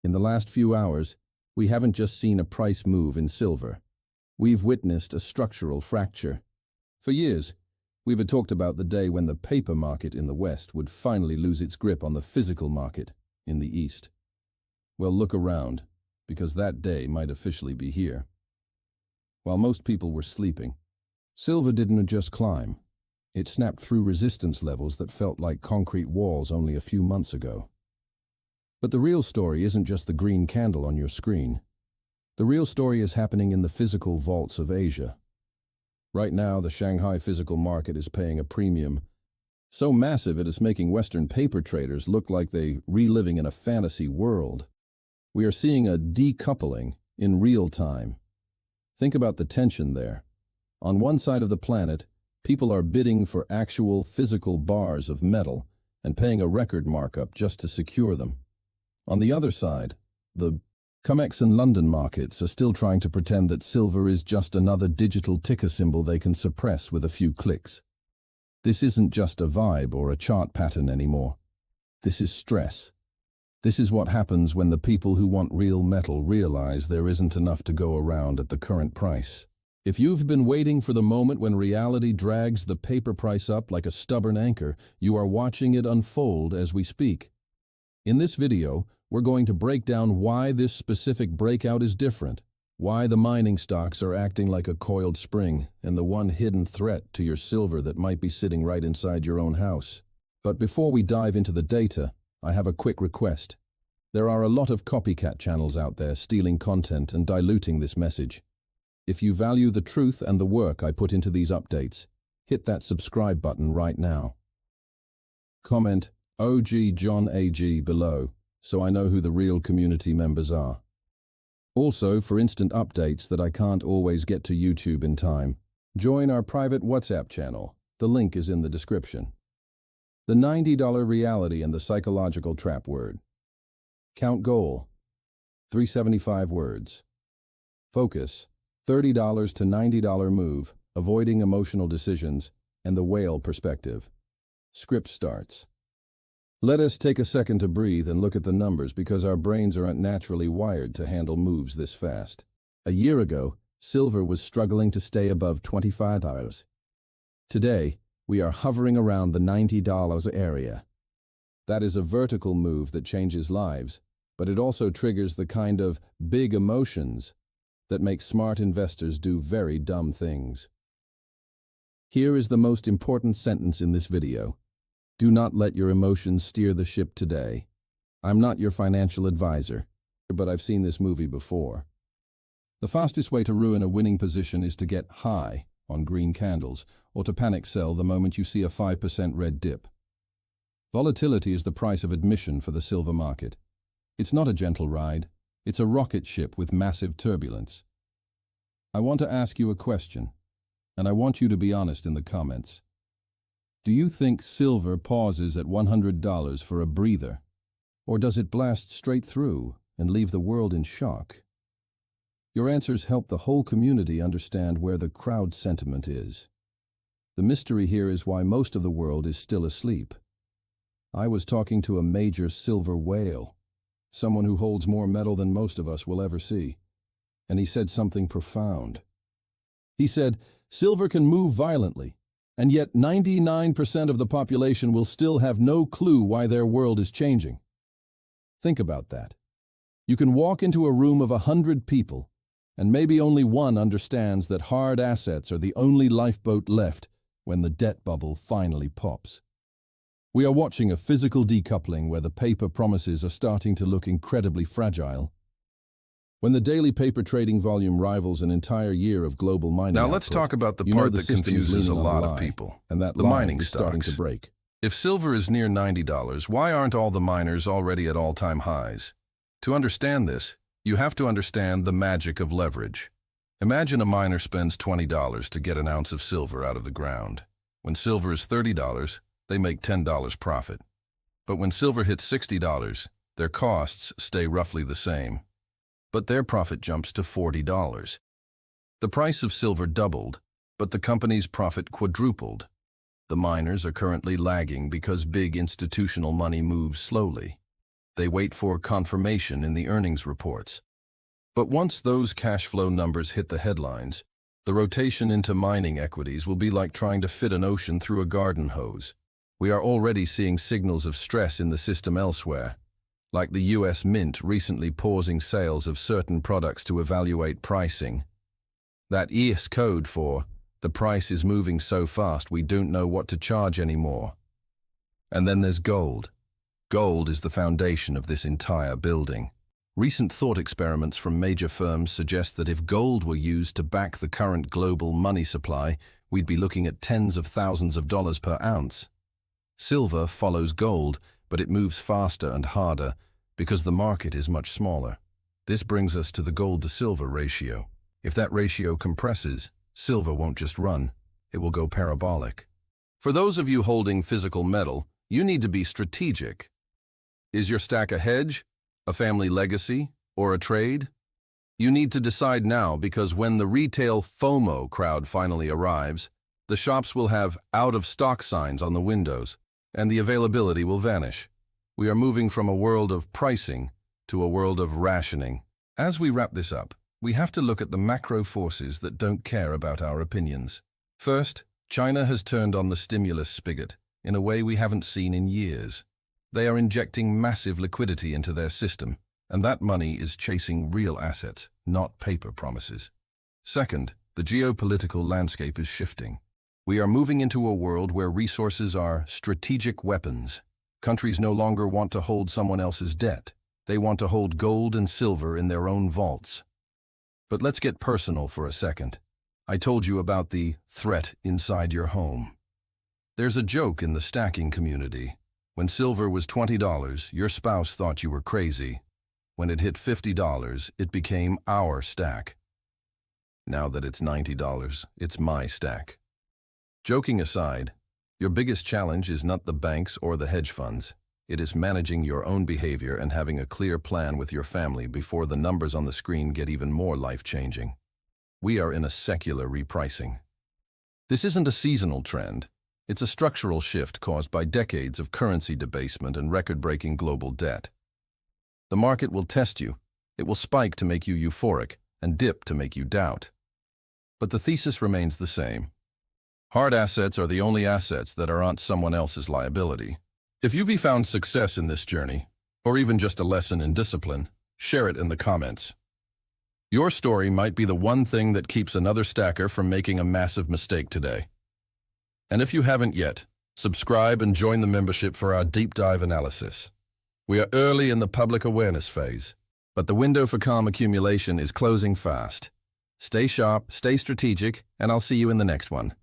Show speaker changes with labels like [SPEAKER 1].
[SPEAKER 1] In the last few hours, we haven't just seen a price move in silver. We've witnessed a structural fracture. For years, we've talked about the day when the paper market in the West would finally lose its grip on the physical market in the East. Well, look around, because that day might officially be here. While most people were sleeping, silver didn't just climb. It snapped through resistance levels that felt like concrete walls only a few months ago. But the real story isn't just the green candle on your screen. The real story is happening in the physical vaults of Asia. Right now, the Shanghai physical market is paying a premium so massive it is making Western paper traders look like they're reliving in a fantasy world. We are seeing a decoupling in real time. Think about the tension there. On one side of the planet, people are bidding for actual physical bars of metal and paying a record markup just to secure them. On the other side, the COMEX and London markets are still trying to pretend that silver is just another digital ticker symbol they can suppress with a few clicks. This isn't just a vibe or a chart pattern anymore. This is stress. This is what happens when the people who want real metal realize there isn't enough to go around at the current price. If you've been waiting for the moment when reality drags the paper price up like a stubborn anchor, you are watching it unfold as we speak. In this video, we're going to break down why this specific breakout is different, why the mining stocks are acting like a coiled spring, and the one hidden threat to your silver that might be sitting right inside your own house. But before we dive into the data, I have a quick request. There are a lot of copycat channels out there stealing content and diluting this message. If you value the truth and the work I put into these updates, hit that subscribe button right now. Comment OG John AG below, so I know who the real community members are. Also, for instant updates that I can't always get to YouTube in time, join our private WhatsApp channel. The link is in the description. The $90 reality and the psychological trap word. Count goal, 375 words. Focus, $30 to $90 move, avoiding emotional decisions, and the whale perspective. Script starts. Let us take a second to breathe and look at the numbers because our brains aren't naturally wired to handle moves this fast. A year ago, silver was struggling to stay above $25. Today, we are hovering around the $90 area. That is a vertical move that changes lives, but it also triggers the kind of big emotions that make smart investors do very dumb things. Here is the most important sentence in this video. Do not let your emotions steer the ship today. I'm not your financial advisor, but I've seen this movie before. The fastest way to ruin a winning position is to get high on green candles or to panic sell the moment you see a 5% red dip. Volatility is the price of admission for the silver market. It's not a gentle ride. It's a rocket ship with massive turbulence. I want to ask you a question, and I want you to be honest in the comments. Do you think silver pauses at $100 for a breather? Or does it blast straight through and leave the world in shock? Your answers help the whole community understand where the crowd sentiment is. The mystery here is why most of the world is still asleep. I was talking to a major silver whale, someone who holds more metal than most of us will ever see, and he said something profound. He said, silver can move violently, and yet 99% of the population will still have no clue why their world is changing. Think about that. You can walk into a room of 100 people, and maybe only one understands that hard assets are the only lifeboat left when the debt bubble finally pops. We are watching a physical decoupling where the paper promises are starting to look incredibly fragile. When the daily paper trading volume rivals an entire year of global mining
[SPEAKER 2] Now let's
[SPEAKER 1] output,
[SPEAKER 2] talk about the part that confuses a lot of
[SPEAKER 1] lie,
[SPEAKER 2] people.
[SPEAKER 1] and that
[SPEAKER 2] The
[SPEAKER 1] lie
[SPEAKER 2] mining
[SPEAKER 1] is starting to
[SPEAKER 2] stocks.
[SPEAKER 1] break.
[SPEAKER 2] If silver is near $90, why aren't all the miners already at all-time highs? To understand this, you have to understand the magic of leverage. Imagine a miner spends $20 to get an ounce of silver out of the ground. When silver is $30, they make $10 profit. But when silver hits $60, their costs stay roughly the same. But their profit jumps to $40. The price of silver doubled, but the company's profit quadrupled. The miners are currently lagging because big institutional money moves slowly. They wait for confirmation in the earnings reports. But once those cash flow numbers hit the headlines, the rotation into mining equities will be like trying to fit an ocean through a garden hose. We are already seeing signals of stress in the system elsewhere, like the US Mint recently pausing sales of certain products to evaluate pricing. That ES code for "the price is moving so fast we don't know what to charge anymore." And then there's gold. Gold is the foundation of this entire building. Recent thought experiments from major firms suggest that if gold were used to back the current global money supply, we'd be looking at tens of thousands of dollars per ounce. Silver follows gold, but it moves faster and harder because the market is much smaller. This brings us to the gold-to-silver ratio. If that ratio compresses, silver won't just run, it will go parabolic. For those of you holding physical metal, you need to be strategic. Is your stack a hedge, a family legacy, or a trade? You need to decide now, because when the retail FOMO crowd finally arrives, the shops will have out-of-stock signs on the windows, and the availability will vanish. We are moving from a world of pricing to a world of rationing. As we wrap this up, we have to look at the macro forces that don't care about our opinions. First, China has turned on the stimulus spigot in a way we haven't seen in years. They are injecting massive liquidity into their system, and that money is chasing real assets, not paper promises. Second, the geopolitical landscape is shifting. We are moving into a world where resources are strategic weapons. Countries no longer want to hold someone else's debt. They want to hold gold and silver in their own vaults. But let's get personal for a second. I told you about the threat inside your home. There's a joke in the stacking community. When silver was $20, your spouse thought you were crazy. When it hit $50, it became our stack. Now that it's $90, it's my stack. Joking aside, your biggest challenge is not the banks or the hedge funds. It is managing your own behavior and having a clear plan with your family before the numbers on the screen get even more life-changing. We are in a secular repricing. This isn't a seasonal trend. It's a structural shift caused by decades of currency debasement and record-breaking global debt. The market will test you. It will spike to make you euphoric and dip to make you doubt. But the thesis remains the same. Hard assets are the only assets that aren't someone else's liability. If you've found success in this journey, or even just a lesson in discipline, share it in the comments. Your story might be the one thing that keeps another stacker from making a massive mistake today. And if you haven't yet, subscribe and join the membership for our deep dive analysis. We are early in the public awareness phase, but the window for calm accumulation is closing fast. Stay sharp, stay strategic, and I'll see you in the next one.